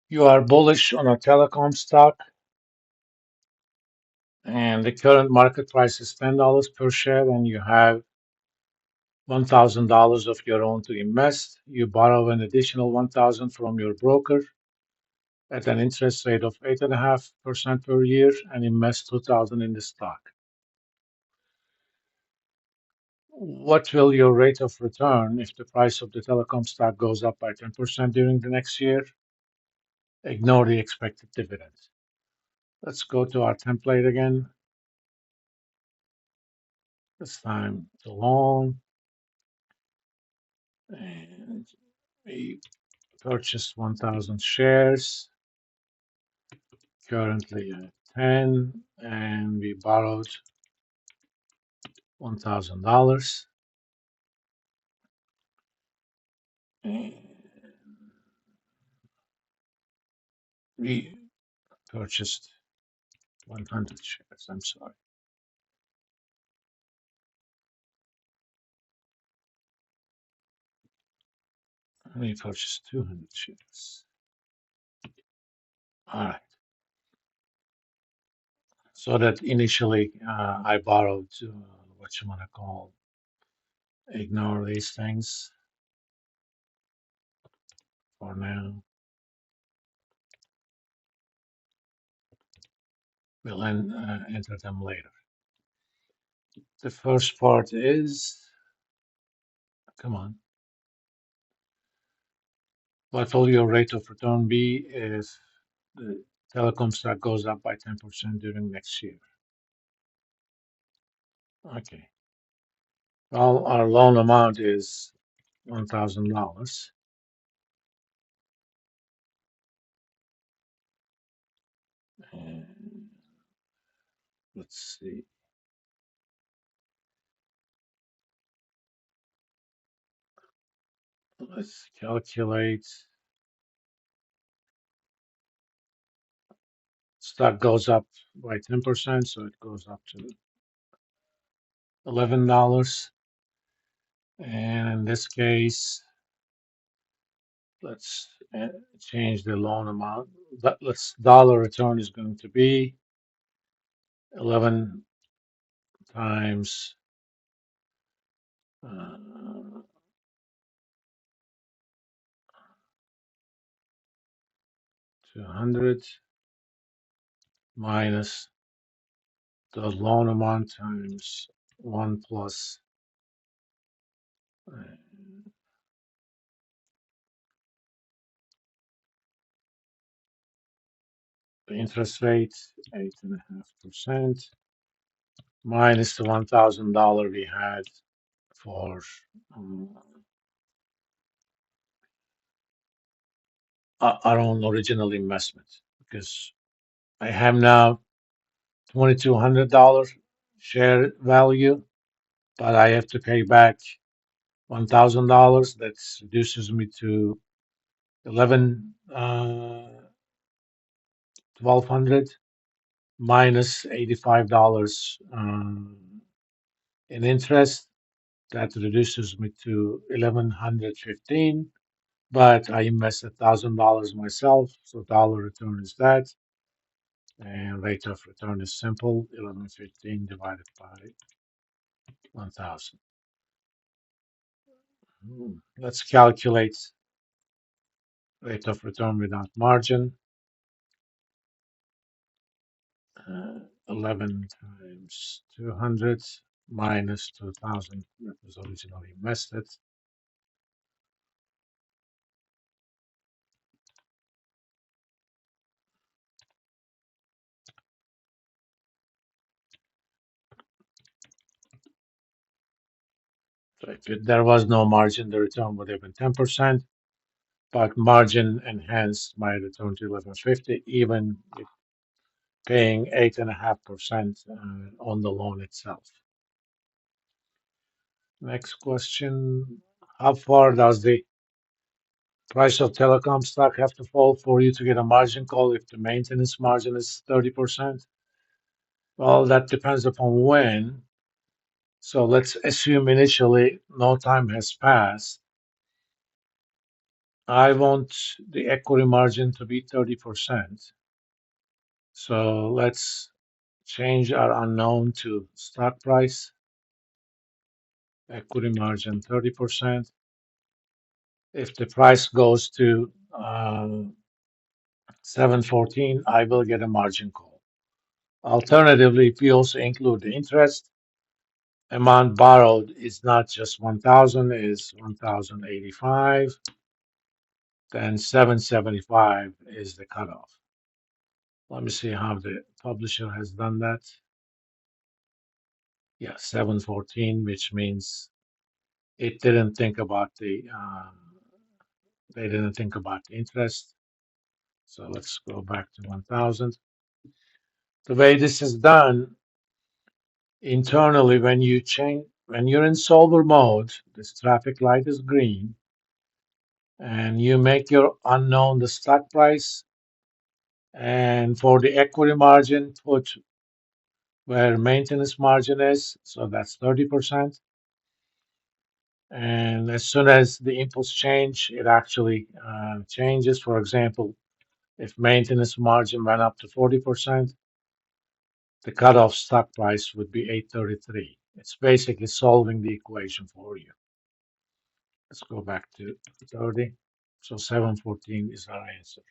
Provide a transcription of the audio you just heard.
You are bullish on a telecom stock, and the current market price is $10 per share, and you have $1,000 of your own to invest. You borrow an additional 1,000 from your broker at an interest rate of 8.5% per year and invest 2,000 in the stock. What will your rate of return if the price of the telecom stock goes up by 10% during the next year? Ignore the expected dividends. Let's go to our template again. This time to long, and we purchased 1,000 shares, currently at 10, and we borrowed $1,000. We purchased 100 shares. I'm sorry. We purchased 200 shares. All right. So that initially I borrowed what you want to call, ignore these things for now. We'll enter them later. The first part is, come on, what will your rate of return be if the telecom stock goes up by 10% during next year? Okay. Well, our loan amount is $1,000. And let's see. Let's calculate. Stock goes up by 10%, so it goes up to $11. And in this case, let's change the loan amount. Let's dollar return is going to be 11 times 200 minus the loan amount times 1 plus the interest rate, 8.5%, minus the $1,000 we had for our own original investment, because I have now $2,200 share value, but I have to pay back $1,000. That reduces me to 1,200 minus $85 in interest. That reduces me to 1,115. But I invested $1,000 myself, so dollar return is that, and rate of return is simple: 1,115 divided by 1,000. Let's calculate rate of return without margin. 11 times 200 minus 2,000 that was originally invested. So if there was no margin, the return would have been 10%, but margin enhanced my return to 1150, even with paying 8.5% on the loan itself. Next question. How far does the price of telecom stock have to fall for you to get a margin call if the maintenance margin is 30%? Well, that depends upon when. So let's assume initially no time has passed. I want the equity margin to be 30%. So let's change our unknown to stock price, equity margin 30%. If the price goes to 714, I will get a margin call. Alternatively, if we also include the interest, amount borrowed is not just 1,000, is 1,085, then 775 is the cutoff. Let me see how the publisher has done that. Yeah, 714, which means it didn't think about they didn't think about the interest. So let's go back to 1,000. The way this is done internally, when you're in solver mode, this traffic light is green, and you make your unknown the stock price, and for the equity margin, put where maintenance margin is, so that's 30%. And as soon as the inputs change, it actually changes. For example, if maintenance margin went up to 40%, the cutoff stock price would be 833. It's basically solving the equation for you. Let's go back to 30. So 714 is our answer.